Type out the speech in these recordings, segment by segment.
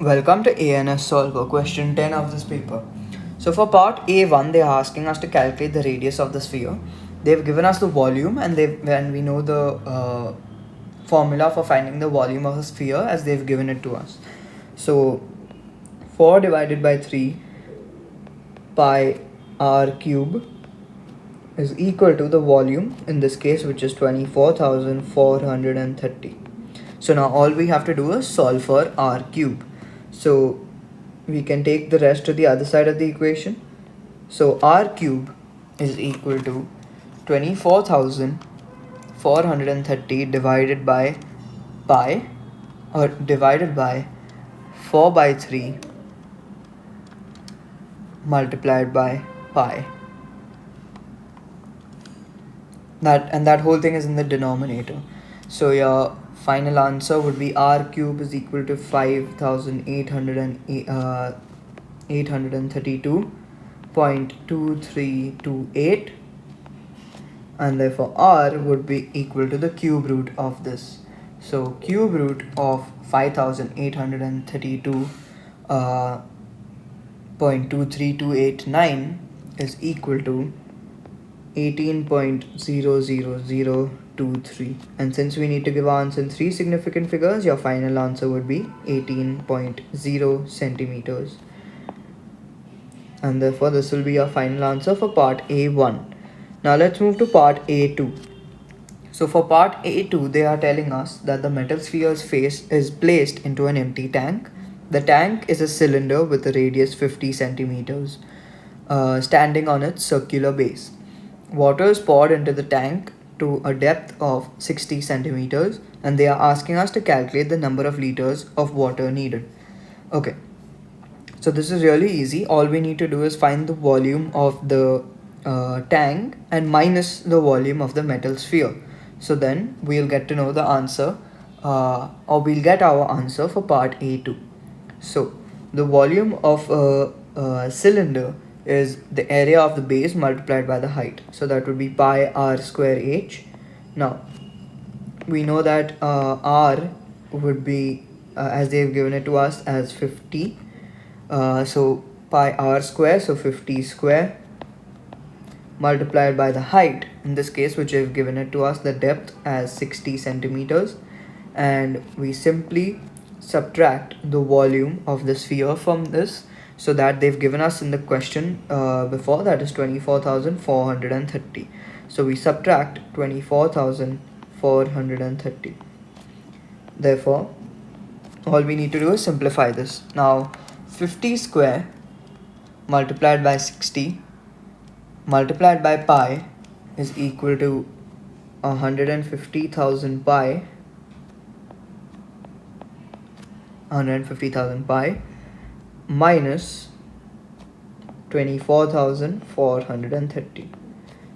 Welcome to ANS Solver, question 10 of this paper. So for part A1, they are asking us to calculate the radius of the sphere. They've given us the volume and we know the formula for finding the volume of a sphere as they've given it to us. So 4 divided by 3 pi r cube is equal to the volume in this case, which is 24,430. So now all we have to do is solve for r cube. So we can take the rest to the other side of the equation. So r cube is equal to 24,430 divided by pi, or divided by 4 by 3 multiplied by pi. That whole thing is in the denominator. So your final answer would be r cube is equal to 5,832.2328, and therefore r would be equal to the cube root of this. So cube root of 5,832.23289 is equal to 18.00023, and since we need to give our answer in 3 significant figures, your final answer would be 18.0 centimeters, and therefore this will be your final answer for part A1. Now let's move to part A2. So for part A2, they are telling us that the metal sphere's face is placed into an empty tank. The tank is a cylinder with a radius 50 centimeters, standing on its circular base. Water is poured into the tank to a depth of 60 centimeters, and they are asking us to calculate the number of liters of water needed. Okay, so this is really easy. All we need to do is find the volume of the tank and minus the volume of the metal sphere. So then we'll get to know the answer, or we'll get our answer for part A2. So the volume of a cylinder is the area of the base multiplied by the height. So that would be pi r square h. Now we know that r would be, as they've given it to us, as 50. So pi r square, so 50 square, multiplied by the height, in this case, which they've given it to us, the depth as 60 centimeters, and we simply subtract the volume of the sphere from this. So that they've given us in the question before, that is 24,430. So we subtract 24,430. Therefore, all we need to do is simplify this. Now 50 square multiplied by 60 multiplied by pi is equal to 150,000 pi, minus 24,430.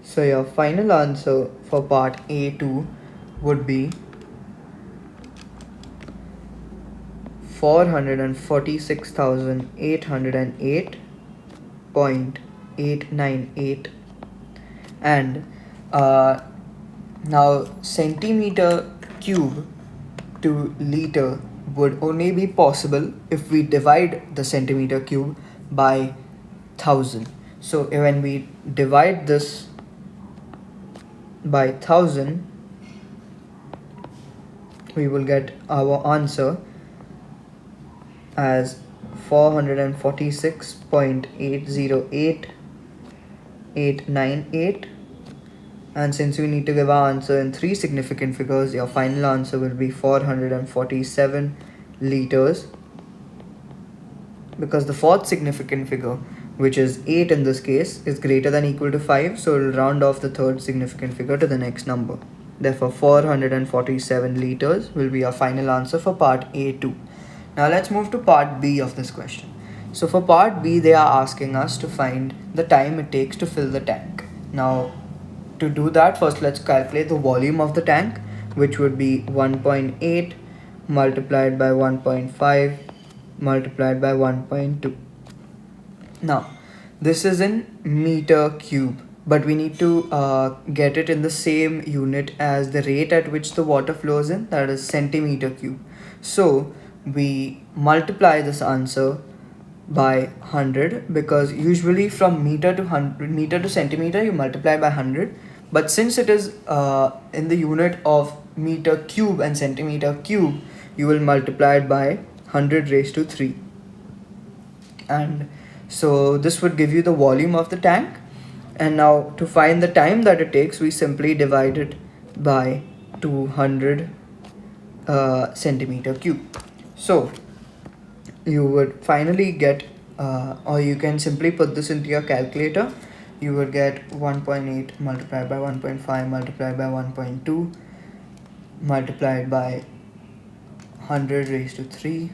So your final answer for part A2 would be 446,808.898, and now centimeter cube to liter would only be possible if we divide the centimeter cube by 1000. So when we divide this by 1000, we will get our answer as 446.808898, and since we need to give our answer in 3 significant figures, your final answer will be 447 liters, because the 4th significant figure, which is 8 in this case, is greater than or equal to 5, so we'll round off the 3rd significant figure to the next number. Therefore 447 liters will be our final answer for part A2. Now let's move to part B of this question. So for part B, they are asking us to find the time it takes to fill the tank. Now to do that, first let's calculate the volume of the tank, which would be 1.8 multiplied by 1.5 multiplied by 1.2. Now this is in meter cube, but we need to get it in the same unit as the rate at which the water flows in, that is centimeter cube. So we multiply this answer by 100, because usually from meter to centimeter you multiply by 100, but since it is in the unit of meter cube and centimeter cube, you will multiply it by 100 raised to 3. And so this would give you the volume of the tank. And now to find the time that it takes, we simply divide it by 200 centimeter cube. So you would finally get, or you can simply put this into your calculator. You would get 1.8 multiplied by 1.5 multiplied by 1.2 multiplied by 100 raised to 3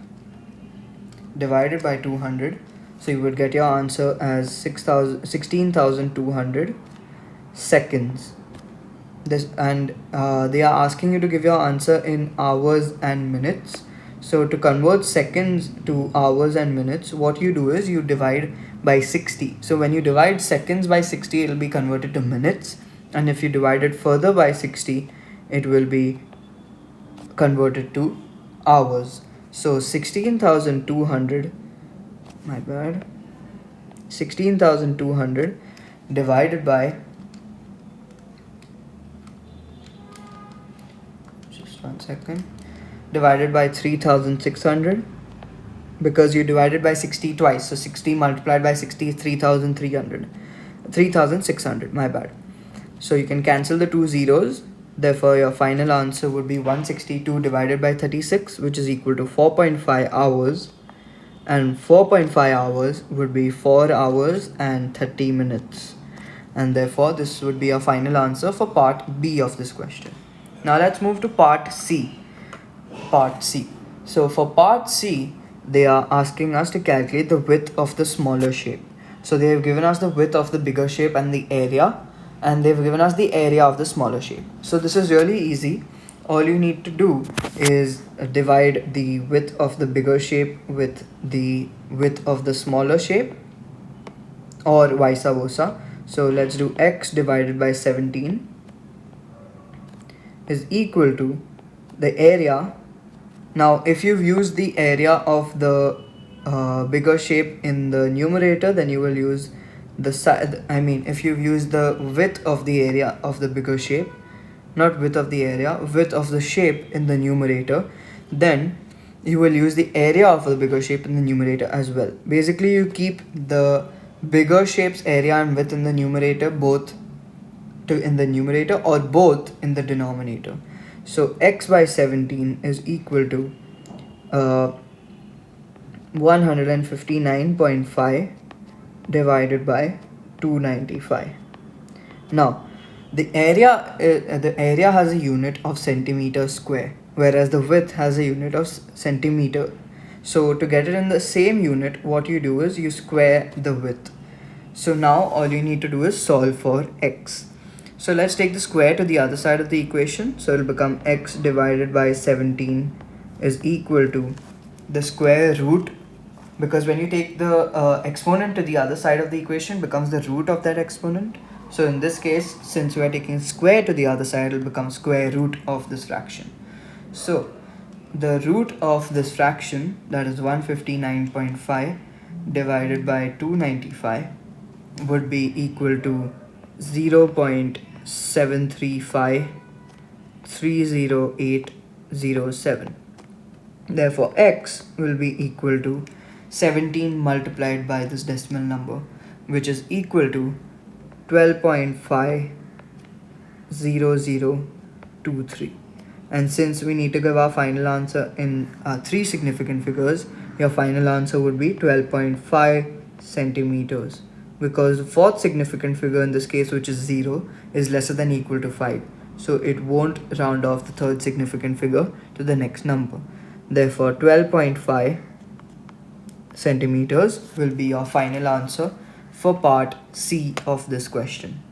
divided by 200. So you would get your answer as 16,200 seconds. This, and they are asking you to give your answer in hours and minutes. So to convert seconds to hours and minutes, what you do is you divide by 60. So when you divide seconds by 60, it will be converted to minutes. And if you divide it further by 60, it will be converted to hours. So 16,200, 16,200 divided by, just 1 second, divided by 3,600, because you divided by 60 twice. So 60 multiplied by 60 is 3,600, my bad. So you can cancel the two zeros. Therefore, your final answer would be 162 divided by 36, which is equal to 4.5 hours. And 4.5 hours would be 4 hours and 30 minutes. And therefore, this would be our final answer for part B of this question. Now let's move to part C. Part C. So for part C, they are asking us to calculate the width of the smaller shape. So they have given us the width of the bigger shape and the area, and they've given us the area of the smaller shape. So this is really easy. All you need to do is divide the width of the bigger shape with the width of the smaller shape, or vice versa. So let's do x divided by 17 is equal to the area. Now if you've used the area of the bigger shape in the numerator, then you will use the side. If you've used the width of the area of the bigger shape, not width of the area, width of the shape in the numerator, then you will use the area of the bigger shape in the numerator as well. Basically, you keep the bigger shape's area and width in the numerator, both in the numerator or both in the denominator. So x by 17 is equal to 159.5 divided by 295. Now the area has a unit of centimeter square, whereas the width has a unit of centimeter. So to get it in the same unit, what you do is you square the width. So now all you need to do is solve for x. So let's take the square to the other side of the equation. So it will become x divided by 17 is equal to the square root, because when you take the exponent to the other side of the equation, becomes the root of that exponent. So in this case, since we are taking square to the other side, it will become square root of this fraction. So the root of this fraction, that is 159.5 divided by 295, would be equal to 0.73530807. Therefore x will be equal to 17 multiplied by this decimal number, which is equal to 12.50023. And since we need to give our final answer in 3 significant figures, your final answer would be 12.5 centimeters, because the fourth significant figure in this case, which is 0, is lesser than or equal to 5. So it won't round off the third significant figure to the next number. Therefore 12.5 centimeters will be your final answer for part C of this question.